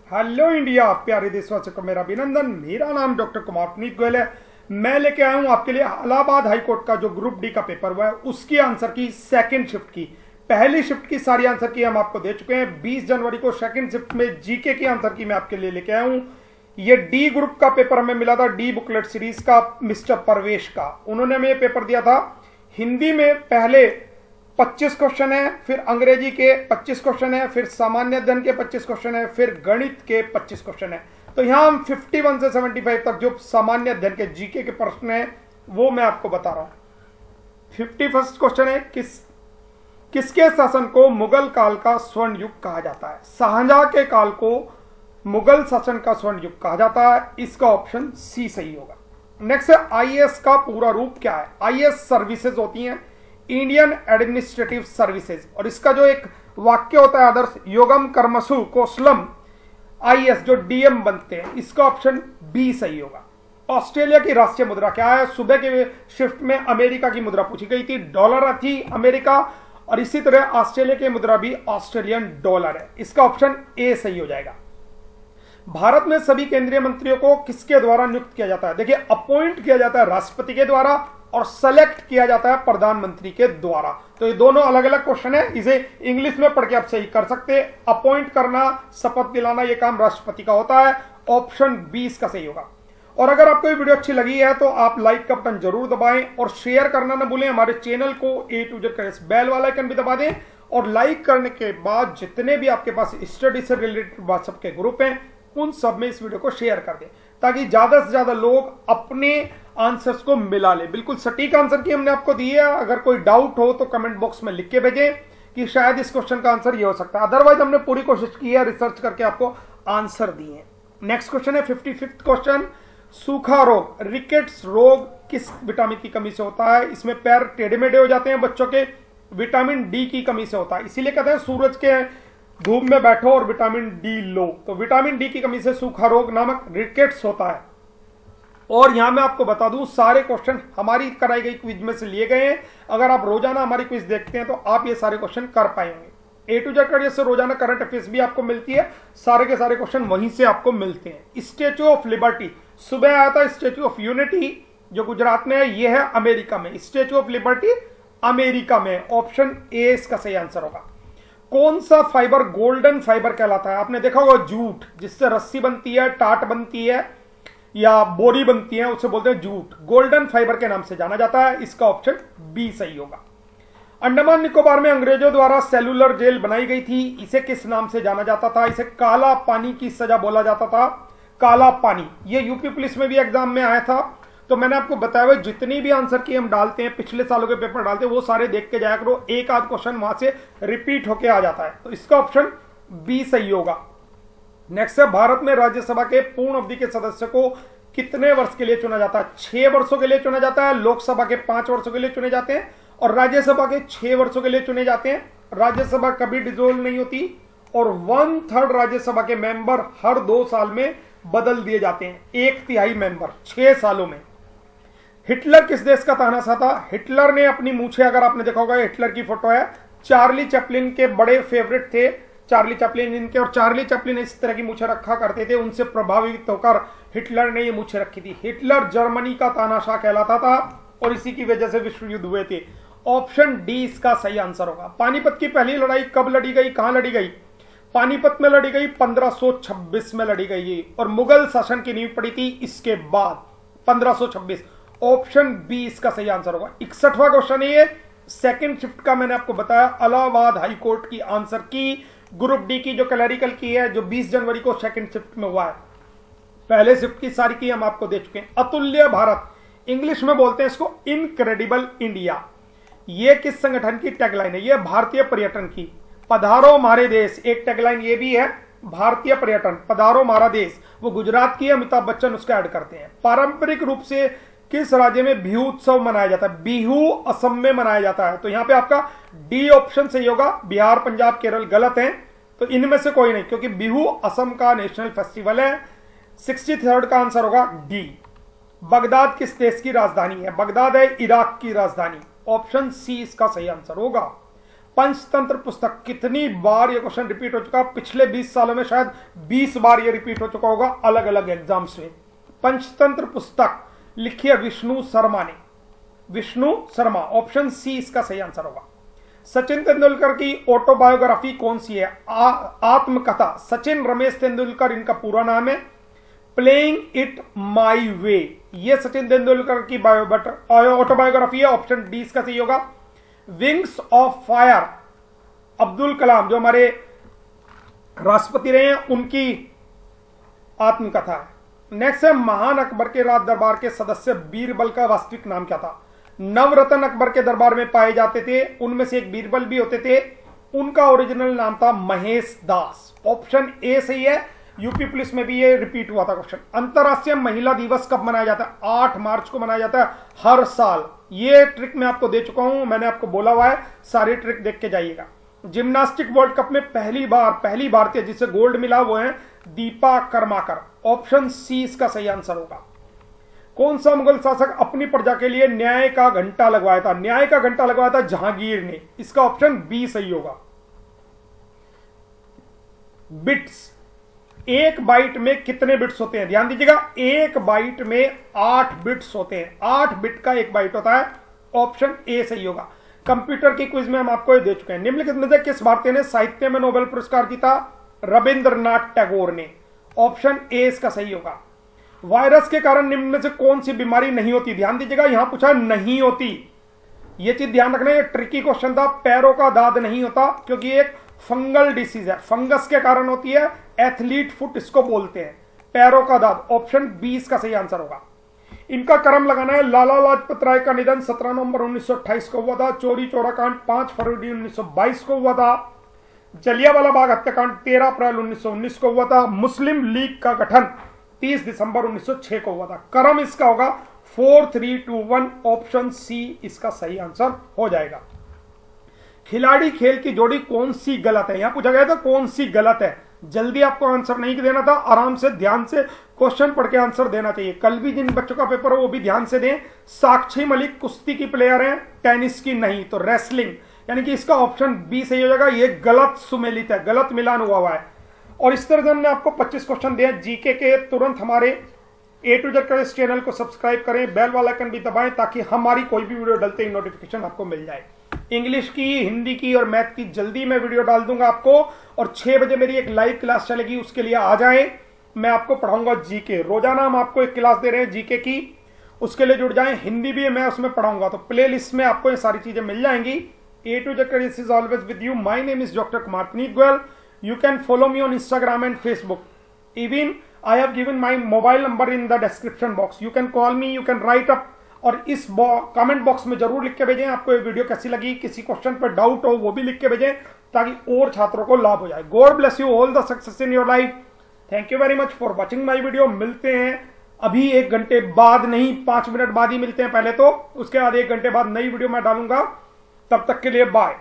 Hello India, प्यारे देशवासियों को मेरा अभिनंदन। मेरा नाम डॉक्टर कुमार पुनीत गोयल है। मैं लेके आया हूं आपके लिए इलाहाबाद हाईकोर्ट का जो ग्रुप डी का पेपर हुआ है उसकी आंसर की सेकंड शिफ्ट की। पहली शिफ्ट की सारी आंसर की हम आपको दे चुके हैं। 20 जनवरी को सेकंड शिफ्ट में जीके की आंसर की मैं आपके लिए लेके आया हूं। ये डी ग्रुप का पेपर हमें मिला था, डी बुकलेट सीरीज का, मिस्टर परवेश का। उन्होंने हमें ये पेपर दिया था। हिंदी में पहले 25 क्वेश्चन है, फिर अंग्रेजी के 25 क्वेश्चन है, फिर सामान्य अध्ययन के 25 क्वेश्चन है, फिर गणित के 25 क्वेश्चन है। तो यहां हम 51 से 75 तक जो सामान्य अध्ययन के जीके के प्रश्न है वो मैं आपको बता रहा हूं। 51 क्वेश्चन है, किसके शासन को मुगल काल का स्वर्ण युग कहा जाता है? शाहजहां के काल को मुगल शासन का स्वर्ण युग कहा जाता है। इसका ऑप्शन सी सही होगा। नेक्स्ट है आईएएस का पूरा रूप क्या है? आईएएस सर्विसेज होती हैं, इंडियन एडमिनिस्ट्रेटिव सर्विसेज, और इसका जो एक वाक्य होता है आदर्श योगम कर्मसु कौशलम आईएएस जो डीएम बनते हैं, इसका ऑप्शन बी सही होगा। ऑस्ट्रेलिया की राष्ट्रीय मुद्रा क्या है? सुबह के शिफ्ट में अमेरिका की मुद्रा पूछी गई थी, डॉलर थी अमेरिका, और इसी तरह ऑस्ट्रेलिया की मुद्रा भी ऑस्ट्रेलियन डॉलर है। इसका ऑप्शन ए सही हो जाएगा। भारत में सभी केंद्रीय मंत्रियों को किसके द्वारा नियुक्त किया जाता है? देखिए, अपॉइंट किया जाता है राष्ट्रपति के द्वारा और सेलेक्ट किया जाता है प्रधानमंत्री के द्वारा। तो ये दोनों अलग अलग क्वेश्चन है, इसे इंग्लिश में पढ़ के आप सही कर सकते हैं। अपॉइंट करना, शपथ दिलाना, ये काम राष्ट्रपति का होता है। ऑप्शन 20 का सही होगा। और अगर आपको ये वीडियो अच्छी लगी है तो आप लाइक का बटन जरूर दबाएं और शेयर करना ना भूलें। हमारे चैनल को A to Z करें, बेल वाला आइकन भी दबा दें। और लाइक करने के बाद जितने भी आपके पास स्टडी से रिलेटेड व्हाट्सएप के ग्रुप हैं उन सब में इस वीडियो को शेयर कर दें, ताकि ज्यादा से ज्यादा लोग अपने आंसर्स को मिला ले। बिल्कुल सटीक आंसर की हमने आपको दी है। अगर कोई डाउट हो तो कमेंट बॉक्स में लिख के भेजें कि शायद इस क्वेश्चन का आंसर ये हो सकता है। अदरवाइज हमने पूरी कोशिश की है, रिसर्च करके आपको आंसर दिए हैं। नेक्स्ट क्वेश्चन है 55th क्वेश्चन, सूखा रोग, रिकेट्स रोग किस विटामिन की कमी से होता है? इसमें पैर टेढ़े मेढ़े हो जाते हैं बच्चों के, विटामिन डी की कमी से होता है। इसीलिए कहते हैं सूरज के धूप में बैठो और विटामिन डी लो। तो विटामिन डी की कमी से सूखा रोग नामक रिकेट्स होता है। और यहां मैं आपको बता दूं, सारे क्वेश्चन हमारी कराई गई क्विज में से लिए गए हैं। अगर आप रोजाना हमारी क्विज देखते हैं तो आप ये सारे क्वेश्चन कर पाएंगे। A to Z करियर से रोजाना करंट अफेयर्स भी आपको मिलती है, सारे के सारे क्वेश्चन वहीं से आपको मिलते हैं। स्टैच्यू ऑफ लिबर्टी, सुबह आया था स्टैच्यू ऑफ यूनिटी जो गुजरात में है, ये है अमेरिका में। स्टैच्यू ऑफ लिबर्टी अमेरिका में। ऑप्शन ए इसका सही आंसर होगा। कौन सा फाइबर गोल्डन फाइबर कहलाता है? आपने देखा होगा जूट, जिससे रस्सी बनती है, टाट बनती है या बोरी बनती है, उसे बोलते हैं जूट। गोल्डन फाइबर के नाम से जाना जाता है। इसका ऑप्शन बी सही होगा। अंडमान निकोबार में अंग्रेजों द्वारा सेलुलर जेल बनाई गई थी, इसे किस नाम से जाना जाता था? इसे काला पानी की सजा बोला जाता था। काला पानी, ये यूपी पुलिस में भी एग्जाम में आया था। तो मैंने आपको बताया हुआ जितनी भी आंसर की हम डालते हैं, पिछले सालों के पेपर डालते हैं, वो सारे देख के जाया करो। एक आध क्वेश्चन वहां से रिपीट होके आ जाता है। तो इसका ऑप्शन बी सही होगा। नेक्स्ट है, भारत में राज्यसभा के पूर्ण अवधि के सदस्य को कितने वर्ष के लिए चुना जाता है? 6 वर्षों के लिए चुना जाता है। लोकसभा के 5 वर्षों के लिए चुने जाते हैं और राज्यसभा के 6 वर्षों के लिए चुने जाते हैं। राज्यसभा कभी डिसोल्व नहीं होती और 1/3 राज्यसभा के मेंबर हर 2 साल में बदल दिए जाते हैं। 1/3 मेंबर 6 सालों में। हिटलर किस देश का तानाशाह था? हिटलर ने अपनी मूछें, अगर आपने देखा होगा, हिटलर की फोटो है, चार्ली चैपलिन के बड़े फेवरेट थे चार्ली चैपलिन इनके, और चार्ली चैपलिन इस तरह की मूछें रखा करते थे। उनसे प्रभावित होकर हिटलर ने ये मूछें रखी थी। हिटलर जर्मनी का तानाशाह कहलाता था और इसी की वजह से विश्व युद्ध हुए थे। ऑप्शन डी इसका सही आंसर होगा। पानीपत की पहली लड़ाई कब लड़ी गई, कहां लड़ी गई? पानीपत में लड़ी गई, 1526 में लड़ी गई, और मुगल शासन की नींव पड़ी थी इसके बाद 1526। ऑप्शन बी इसका सही आंसर होगा। 61वां क्वेश्चन है ये, सेकंड शिफ्ट का। मैंने आपको बताया इलाहाबाद हाईकोर्ट की आंसर की, ग्रुप डी की जो क्लरिकल की है, जो 20 जनवरी को सेकंड शिफ्ट में हुआ है। पहले शिफ्ट की सारी की हम आपको दे चुके हैं। अतुल्य भारत, इंग्लिश में बोलते हैं इसको इनक्रेडिबल इंडिया। ये किस संगठन की टैगलाइन है? ये भारतीय पर्यटन की। पधारो मारे देश, एक टैगलाइन ये भी है, भारतीय पर्यटन पधारो मारा देश। वो गुजरात की, अमिताभ बच्चन उसका ऐड करते हैं। पारंपरिक रूप से किस राज्य में बिहू उत्सव मनाया जाता है? बिहू असम में मनाया जाता है। तो यहां पे आपका डी ऑप्शन सही होगा। बिहार, पंजाब, केरल गलत है, तो इनमें से कोई नहीं, क्योंकि बिहू असम का नेशनल फेस्टिवल है। 63rd का आंसर होगा डी। बगदाद किस देश की राजधानी है? बगदाद है इराक की राजधानी। ऑप्शन सी इसका सही आंसर होगा। पंचतंत्र पुस्तक, कितनी बार ये क्वेश्चन रिपीट हो चुका, पिछले 20 सालों में शायद 20 बार ये रिपीट हो चुका होगा अलग अलग एग्जाम्स में। पंचतंत्र पुस्तक लिखी है विष्णु शर्मा ने, विष्णु शर्मा, ऑप्शन सी इसका सही आंसर होगा। सचिन तेंदुलकर की ऑटोबायोग्राफी कौन सी है? आत्मकथा। सचिन रमेश तेंदुलकर इनका पूरा नाम है। प्लेइंग इट माई वे, ये सचिन तेंदुलकर की ऑटोबायोग्राफी है, ऑप्शन डी इसका सही होगा। Wings of fire, Abdul Kalam जो हमारे राष्ट्रपति रहे हैं उनकी आत्मकथा है। नेक्स्ट है महान अकबर के राज दरबार के सदस्य बीरबल का वास्तविक नाम क्या था? नवरत्न अकबर के दरबार में पाए जाते थे, उनमें से एक बीरबल भी होते थे, उनका ओरिजिनल नाम था महेश दास, ऑप्शन ए सही है। यूपी पुलिस में भी ये रिपीट हुआ था क्वेश्चन। अंतरराष्ट्रीय महिला दिवस कब मनाया जाता है? 8 मार्च को मनाया जाता है हर साल। ये ट्रिक मैं आपको दे चुका हूं, मैंने आपको बोला हुआ है, सारी ट्रिक देख के जाइएगा। जिम्नास्टिक वर्ल्ड कप में पहली भारतीय जिसे गोल्ड मिला वो है दीपा कर्माकर, ऑप्शन सी इसका सही आंसर होगा। कौन सा मुगल शासक अपनी प्रजा के लिए न्याय का घंटा लगवाया था? न्याय का घंटा लगवाया था जहांगीर ने, इसका ऑप्शन बी सही होगा। बिट्स, एक बाइट में कितने बिट्स होते हैं? ध्यान दीजिएगा, एक बाइट में 8 बिट्स होते हैं, 8 बिट का एक बाइट होता है, ऑप्शन ए सही होगा। कंप्यूटर की क्विज में हम आपको ये दे चुके हैं। निम्नलिखित में से किस भारतीय ने साहित्य में नोबेल पुरस्कार जीता? रविंद्रनाथ टैगोर ने, ऑप्शन ए इसका सही होगा। वायरस के कारण निम्न में से कौन सी बीमारी नहीं होती? ध्यान दीजिएगा, यहां पूछा नहीं होती, यह चीज ध्यान रखना, ये ट्रिकी क्वेश्चन था। पैरों का दाद नहीं होता क्योंकि एक फंगल डिसीज है, फंगस के कारण होती है, एथलीट फुट इसको बोलते हैं। पैरों का दाद, ऑप्शन बी इसका सही आंसर होगा। इनका क्रम लगाना है। लाला लाजपत राय का निधन 17 नवंबर 1928 को हुआ था। चोरी चौरा कांड 5 फरवरी 1922 को हुआ था। जलियांवाला बाग हत्याकांड 13 अप्रैल 1919 को हुआ था। मुस्लिम लीग का गठन 30 दिसंबर 1906 को हुआ था। क्रम इसका होगा 4, 3, 2, 1, ऑप्शन सी इसका सही आंसर हो जाएगा। खिलाड़ी खेल की जोड़ी कौन सी गलत है? यहां पूछा गया था कौन सी गलत है, जल्दी आपको आंसर नहीं देना था, आराम से ध्यान से क्वेश्चन पढ़ के आंसर देना चाहिए। कल भी जिन बच्चों का पेपर है वो भी ध्यान से दें। साक्षी मलिक कुश्ती की प्लेयर है, टेनिस की नहीं, तो रेसलिंग, यानी कि इसका ऑप्शन बी सही हो जाएगा। ये गलत सुमेलित है, गलत मिलान हुआ है। और इस तरह से हमने आपको 25 क्वेश्चन दिए जीके के। तुरंत हमारे A to Z का इस चैनल को सब्सक्राइब करें, बेल वाला आइकन भी दबाएं ताकि हमारी कोई भी वीडियो डलते ही नोटिफिकेशन आपको मिल जाए। इंग्लिश की, हिंदी की और मैथ की जल्दी मैं वीडियो डाल दूंगा आपको। और 6 बजे मेरी एक लाइव क्लास चलेगी, उसके लिए आ जाएं। मैं आपको पढ़ाऊंगा जीके, रोजाना हम आपको एक क्लास दे रहे हैं जीके की, उसके लिए जुड़ जाएं। हिंदी भी मैं उसमें पढ़ाऊंगा, तो प्ले लिस्ट में आपको ये सारी चीजें मिल जाएंगी। A to Z careers is always with you. My name is Dr. Kumar Puneet Goyal. You can follow me on Instagram and Facebook. Even I have given my mobile number in the description box. You can call me, you can write up. और इस comment box में जरूर लिख के भेजें आपको ये video कैसी लगी, किसी क्वेश्चन पर डाउट हो वो भी लिख के भेजें ताकि और छात्रों को लाभ हो जाए। God bless you, all the success in your life. Thank you very much for watching my video. मिलते हैं अभी 1 घंटे बाद, नहीं 5 मिनट बाद ही मिलते हैं पहले तो, उसके बाद 1 घंटे बाद नई वीडियो मैं डालूंगा। तब तक के लिए बाय।